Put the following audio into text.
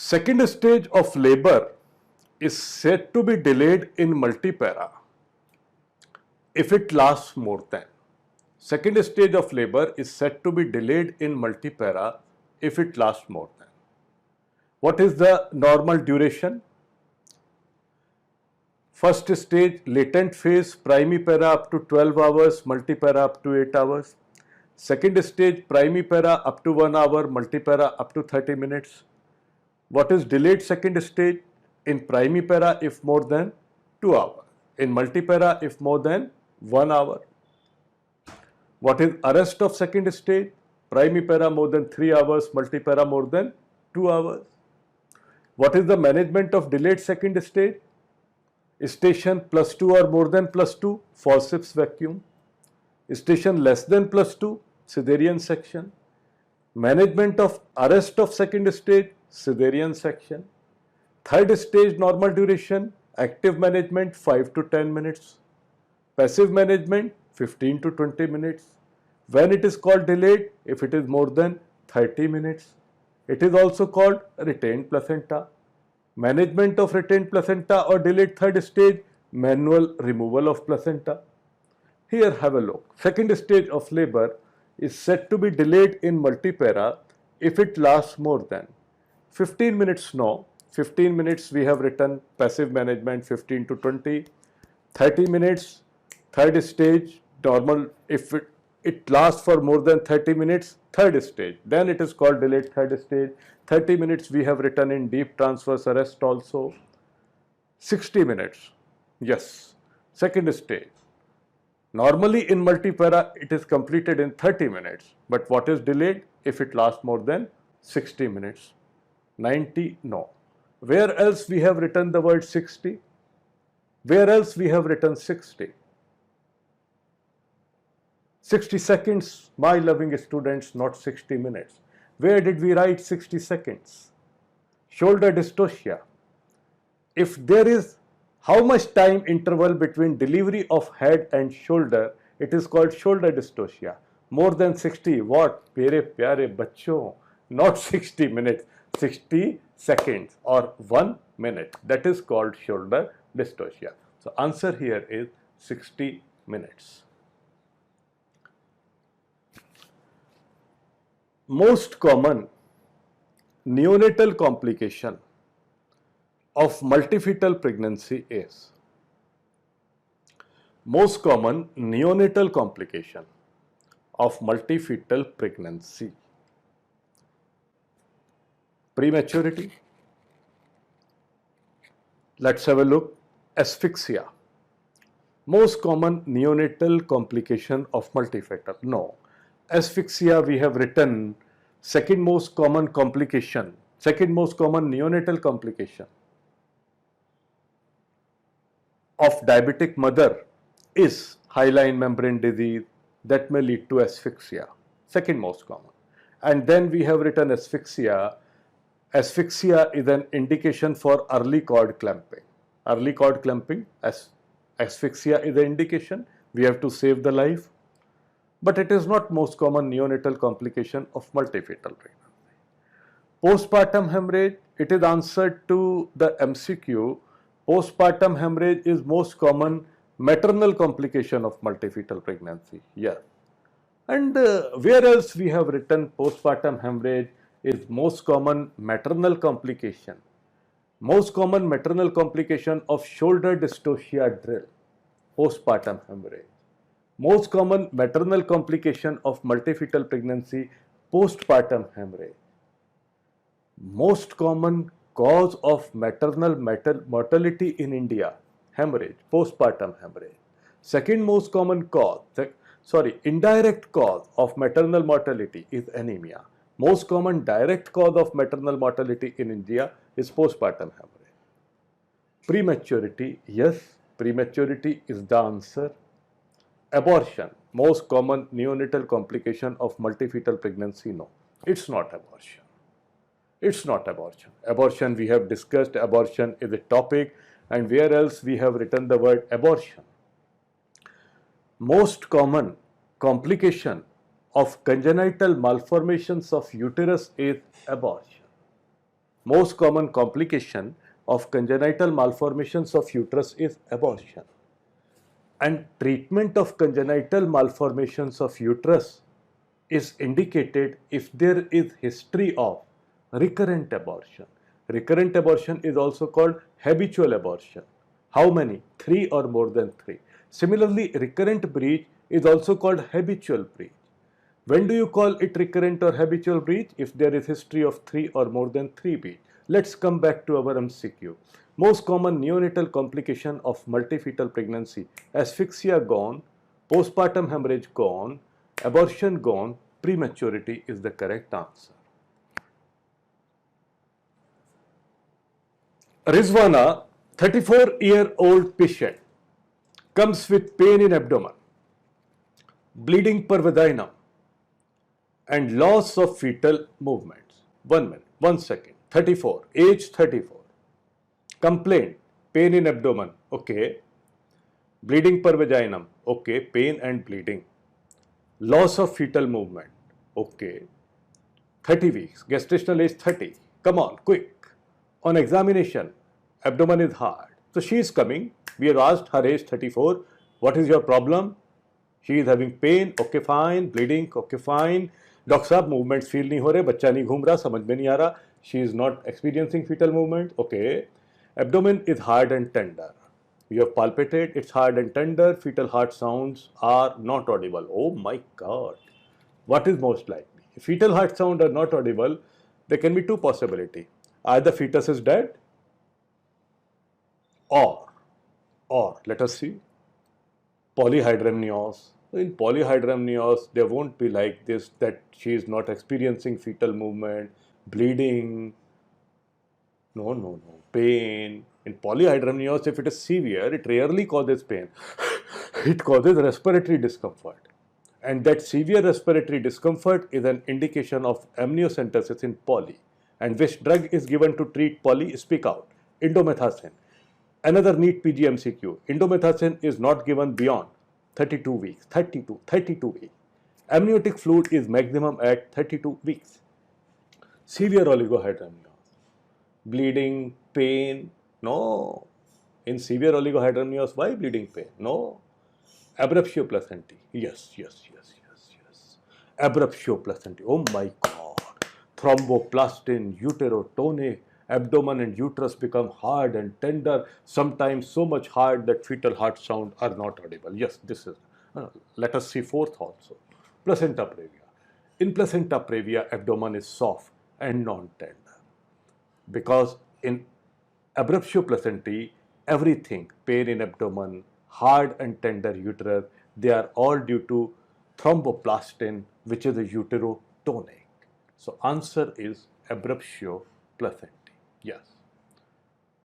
Second stage of labor is said to be delayed in multipara if it lasts more than. Second stage of labor is said to be delayed in multipara if it lasts more than. What is the normal duration? First stage, latent phase, primipara up to 12 hours, multipara up to 8 hours. Second stage, primipara up to 1 hour, multipara up to 30 minutes. What is delayed second stage? In primipara if more than 2 hours. In multipara if more than 1 hour. What is arrest of second stage? Primipara more than 3 hours, multipara more than 2 hours. What is the management of delayed second stage? Station +2 or more than +2, forceps vacuum. Station less than +2, Caesarean section. Management of arrest of second stage, Caesarean section. Third stage normal duration, active management 5 to 10 minutes. Passive management 15 to 20 minutes. When it is called delayed, if it is more than 30 minutes. It is also called retained placenta. Management of retained placenta or delayed third stage, manual removal of placenta. Here have a look. Second stage of labor is said to be delayed in multipara if it lasts more than 15 minutes. No, 15 minutes we have written passive management 15 to 20. 30 minutes, third stage, normal if it lasts for more than 30 minutes, third stage. Then it is called delayed third stage. 30 minutes we have written in deep transverse arrest also. 60 minutes, yes, second stage. Normally in multipara it is completed in 30 minutes, but what is delayed if it lasts more than 60 minutes? 90, no. Where else we have written the word 60? Where else we have written 60? 60 seconds, my loving students, not 60 minutes. Where did we write 60 seconds? Shoulder dystocia. If there is how much time interval between delivery of head and shoulder, it is called shoulder dystocia. More than 60, what? Pyare pyare bachcho, not 60 minutes, 60 seconds or 1 minute. That is called shoulder dystocia. So answer here is 60 minutes. Most common neonatal complication of multifetal pregnancy is most common neonatal complication of multifetal pregnancy. Prematurity. Let's have a look. Asphyxia. Most common neonatal complication of multifetal. No. Asphyxia we have written second most common complication, second most common neonatal complication of diabetic mother is hyaline membrane disease that may lead to asphyxia, second most common. And then we have written asphyxia. Asphyxia is an indication for early cord clamping. Early cord clamping, asphyxia is an indication. We have to save the life. But it is not most common neonatal complication of multifetal pregnancy. Postpartum hemorrhage, it is answered to the MCQ. Postpartum hemorrhage is most common maternal complication of multifetal pregnancy. Yes. And where else we have written postpartum hemorrhage is most common maternal complication. Most common maternal complication of shoulder dystocia drill. Postpartum hemorrhage. Most common maternal complication of multifetal pregnancy, postpartum hemorrhage. Most common cause of maternal mortality in India, hemorrhage, postpartum hemorrhage. Second most common cause, indirect cause of maternal mortality is anemia. Most common direct cause of maternal mortality in India is postpartum hemorrhage. Prematurity, yes, prematurity is the answer. Abortion, most common neonatal complication of multifetal pregnancy, no, it's not abortion. It's not abortion. Abortion we have discussed, abortion is a topic, and where else we have written the word abortion. Most common complication of congenital malformations of uterus is abortion. Most common complication of congenital malformations of uterus is abortion. And treatment of congenital malformations of uterus is indicated if there is history of recurrent abortion. Recurrent abortion is also called habitual abortion. How many? 3 or more than 3. Similarly, recurrent breach is also called habitual breach. When do you call it recurrent or habitual breach? If there is history of 3 or more than 3 breach. Let's come back to our MCQ. Most common neonatal complication of multifetal pregnancy: asphyxia gone, postpartum hemorrhage gone, abortion gone, prematurity is the correct answer. Rizwana, 34-year-old patient, comes with pain in abdomen, bleeding per vaginum, and loss of fetal movements. 1 minute, 1 second. 34, age 34. Complaint, pain in abdomen, okay. Bleeding per vaginum, okay. Pain and bleeding. Loss of fetal movement, okay. 30 weeks, gestational age 30. Come on, quick. On examination, abdomen is hard. So she is coming. We have asked her age 34. What is your problem? She is having pain, okay fine. Bleeding, okay fine. Doctor साहब movements feel नहीं हो रहे, बच्चा नहीं घूम रहा, समझ में नहीं आ रहा. She is not experiencing fetal movement, okay. Abdomen is hard and tender. You have palpated, it's hard and tender, fetal heart sounds are not audible. Oh my God. What is most likely? If fetal heart sounds are not audible, there can be two possibilities. Either fetus is dead or let us see, polyhydramnios. In polyhydramnios, there won't be like this, that she is not experiencing fetal movement, bleeding, no, pain. In polyhydramnios, if it is severe, it rarely causes pain. It causes respiratory discomfort. And that severe respiratory discomfort is an indication of amniocentesis in poly. And which drug is given to treat poly? Speak out. Indomethacin. Another neat PGMCQ. Indomethacin is not given beyond 32 weeks. 32 weeks. Amniotic fluid is maximum at 32 weeks. Severe oligohydramnios. Bleeding, pain, no. In severe oligohydramnios, why bleeding pain? No. Abruptio placentae. Yes. Abruptio placentae. Oh my God. Thromboplastin, uterotonic. Abdomen and uterus become hard and tender, sometimes so much hard that fetal heart sound are not audible. Yes, this is. Let us see fourth also. Placenta previa. In placenta previa, abdomen is soft and non-tender. Because in abruptio placentae, everything, pain in abdomen, hard and tender uterus, they are all due to thromboplastin, which is a uterotonic. So answer is abruptio placentae. Yes.